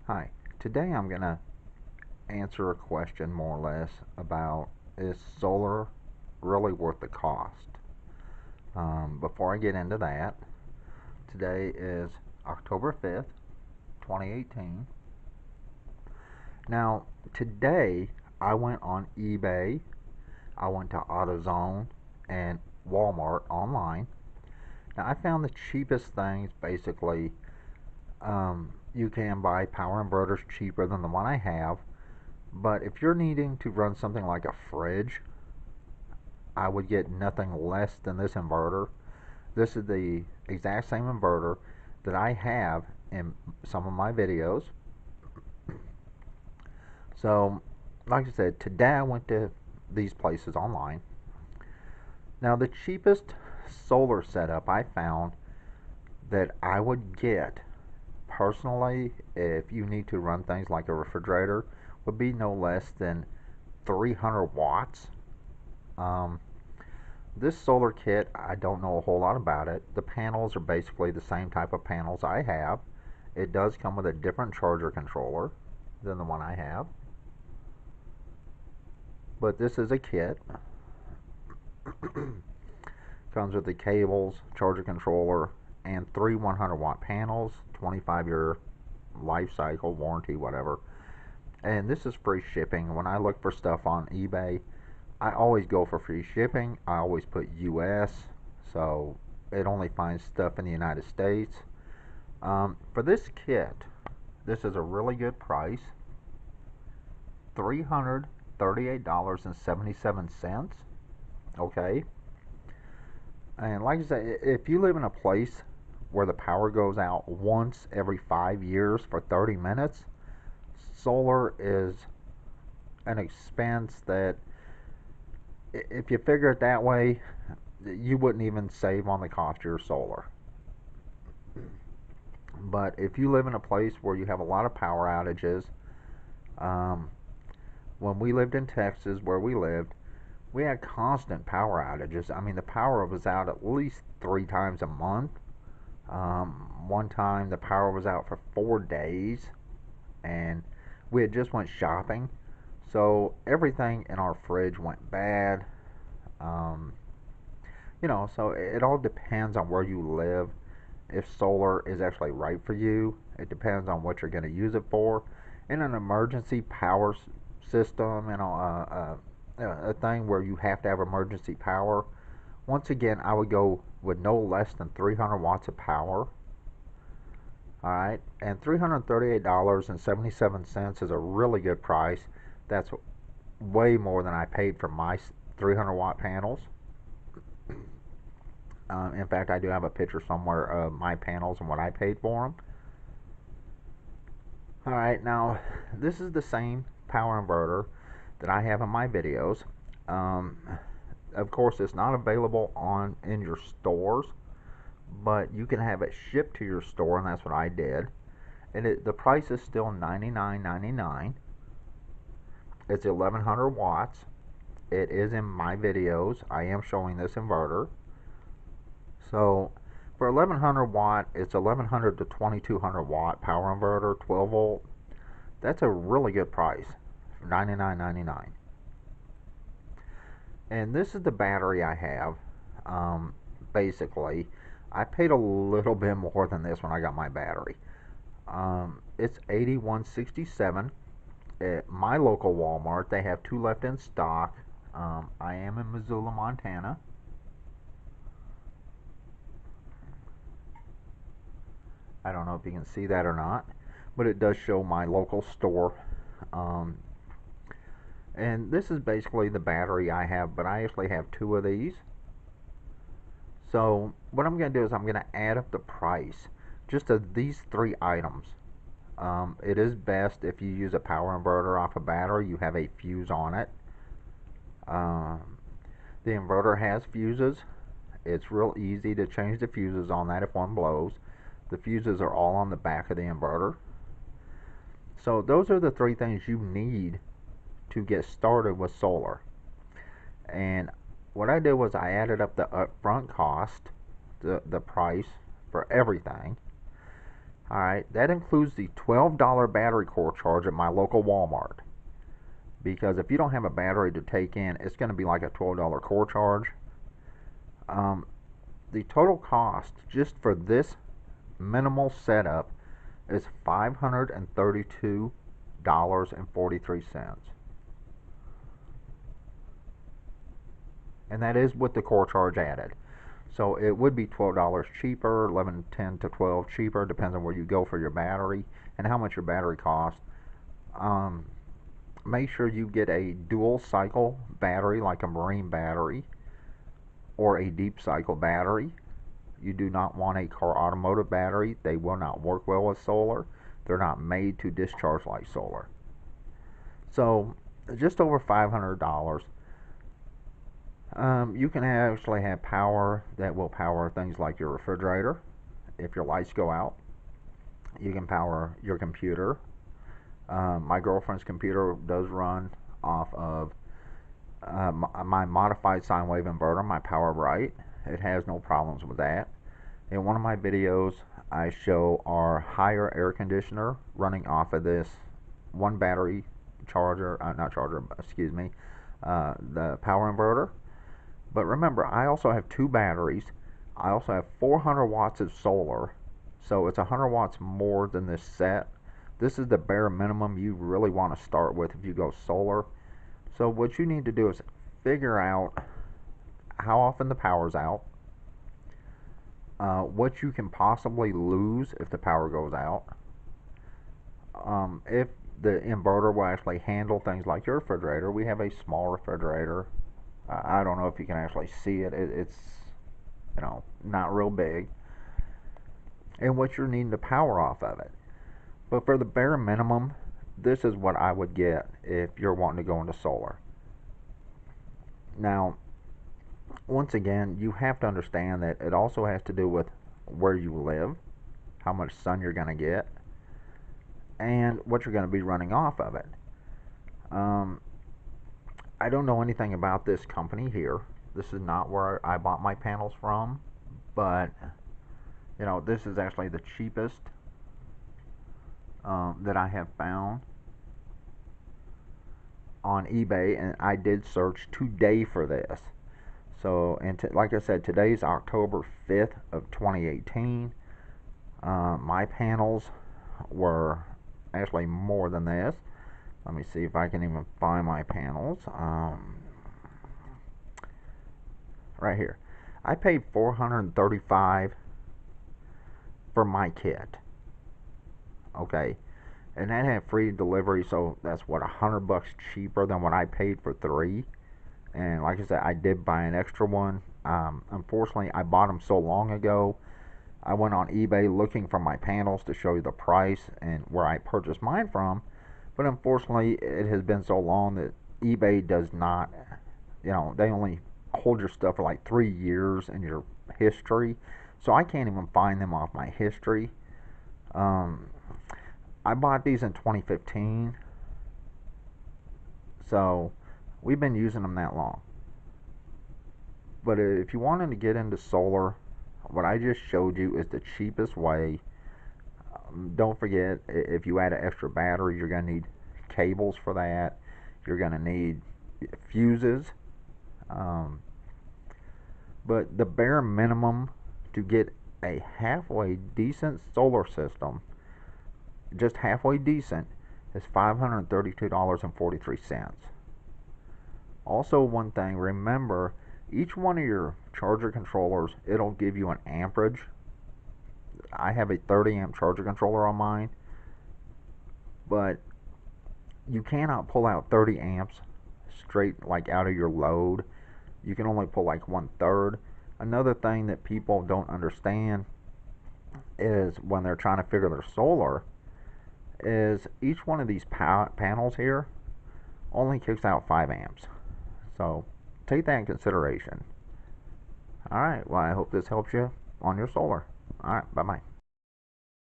Hi, today I'm going to answer a question more or less about, is solar really worth the cost? Before I get into that, today is October 5th, 2018. Now, today I went on eBay, I went to AutoZone, and Walmart online. Now, I found the cheapest things basically. You can buy power inverters cheaper than the one I have. But if you're needing to run something like a fridge, I would get nothing less than this inverter. This is the exact same inverter that I have in some of my videos. So, like I said, today I went to these places online. Now, the cheapest solar setup I found that I would get personally, if you need to run things like a refrigerator, would be no less than 300 watts. Um, This solar kit, I don't know a whole lot about it. The panels are basically the same type of panels I have. It does come with a different charger controller than the one I have. But this is a kit. Comes with the cables, charger controller, and three 100-watt panels, 25-year life cycle, warranty, whatever. And this is free shipping. When I look for stuff on eBay, I always go for free shipping. I always put US, so it only finds stuff in the United States. For this kit, this is a really good price, $338.77. Okay, and like I said, if you live in a place where the power goes out once every 5 years for 30 minutes, solar is an expense that, if you figure it that way, you wouldn't even save on the cost of your solar. But if you live in a place where you have a lot of power outages, um, when we lived in Texas, where we lived, we had constant power outages. I mean, the power was out at least 3 times a month. One time the power was out for 4 days, and we had just went shopping, so everything in our fridge went bad. Um, so it all depends on where you live. If solar is actually right for you, it depends on what you're going to use it for. In an emergency power system, a thing where you have to have emergency power, once again, I would go with no less than 300 watts of power. Alright, and $338.77 is a really good price. That's way more than I paid for my 300 watt panels. In fact, I do have a picture somewhere of my panels and what I paid for them. Alright, now this is the same power inverter that I have in my videos. Of course, it's not available in your stores, but you can have it shipped to your store, and that's what I did. And the price is still $99.99. It's 1100 watts. It is in my videos. I am showing this inverter. So for 1100 watt, it's 1100 to 2200 watt power inverter, 12 volt. That's a really good price for $99.99. And this is the battery I have. Basically, I paid a little bit more than this when I got my battery. It's $81.67. At my local Walmart, they have 2 left in stock. I am in Missoula, Montana. I don't know if you can see that or not, but it does show my local store. And this is basically the battery I have, but I actually have 2 of these. So what I'm going to do is I'm going to add up the price just of these 3 items. It is best if you use a power inverter off a battery, you have a fuse on it. The inverter has fuses. It's real easy to change the fuses on that if one blows. The fuses are all on the back of the inverter. So those are the 3 things you need to get started with solar. And what I did was I added up the upfront cost, the price for everything. Alright, that includes the $12 battery core charge at my local Walmart. Because if you don't have a battery to take in, it's going to be like a $12 core charge. The total cost just for this minimal setup is $532.43. And that is with the core charge added. So it would be $12 cheaper, 11, 10 to 12 cheaper, depends on where you go for your battery and how much your battery costs. Make sure you get a dual cycle battery like a marine battery or a deep cycle battery. You do not want a car automotive battery. They will not work well with solar. They're not made to discharge like solar. So just over $500. You can actually have power that will power things like your refrigerator if your lights go out. You can power your computer. My girlfriend's computer does run off of my modified sine wave inverter, my Power Bright. It has no problems with that. In one of my videos, I show our higher air conditioner running off of this one battery charger, the power inverter. But remember, I also have two batteries. I also have 400 watts of solar, so it's 100 watts more than this set. This is the bare minimum you really want to start with if you go solar. So what you need to do is figure out how often the power's out, what you can possibly lose if the power goes out, if the inverter will actually handle things like your refrigerator. We have a small refrigerator. I don't know if you can actually see it. It's not real big. And what you're needing to power off of it. But for the bare minimum, this is what I would get if you're wanting to go into solar. Now, once again, you have to understand that it also has to do with where you live, how much sun you're going to get, and what you're going to be running off of it. I don't know anything about this company here. This is not where I bought my panels from, but this is actually the cheapest that I have found on eBay, and I did search today for this. So, and like I said, today's October 5th of 2018. My panels were actually more than this. Let me see if I can even find my panels. Right here. I paid $435 for my kit. Okay. And that had free delivery, so that's what, $100 cheaper than what I paid for 3. And like I said, I did buy an extra one. Unfortunately, I bought them so long ago. I went on eBay looking for my panels to show you the price and where I purchased mine from. But unfortunately, it has been so long that eBay does not, they only hold your stuff for like 3 years in your history. So I can't even find them off my history. I bought these in 2015. So we've been using them that long. But if you wanted to get into solar, what I just showed you is the cheapest way. Don't forget, if you add an extra battery, you're going to need cables for that. You're going to need fuses. But the bare minimum to get a halfway decent solar system, just halfway decent, is $532.43. Also, one thing, remember, each one of your charger controllers, it'll give you an amperage. I have a 30 amp charger controller on mine, but you cannot pull out 30 amps straight like out of your load. You can only pull like 1/3. Another thing that people don't understand is when they're trying to figure their solar is each one of these panels here only kicks out 5 amps. So take that in consideration. Alright, well, I hope this helps you on your solar. Alright, bye-bye.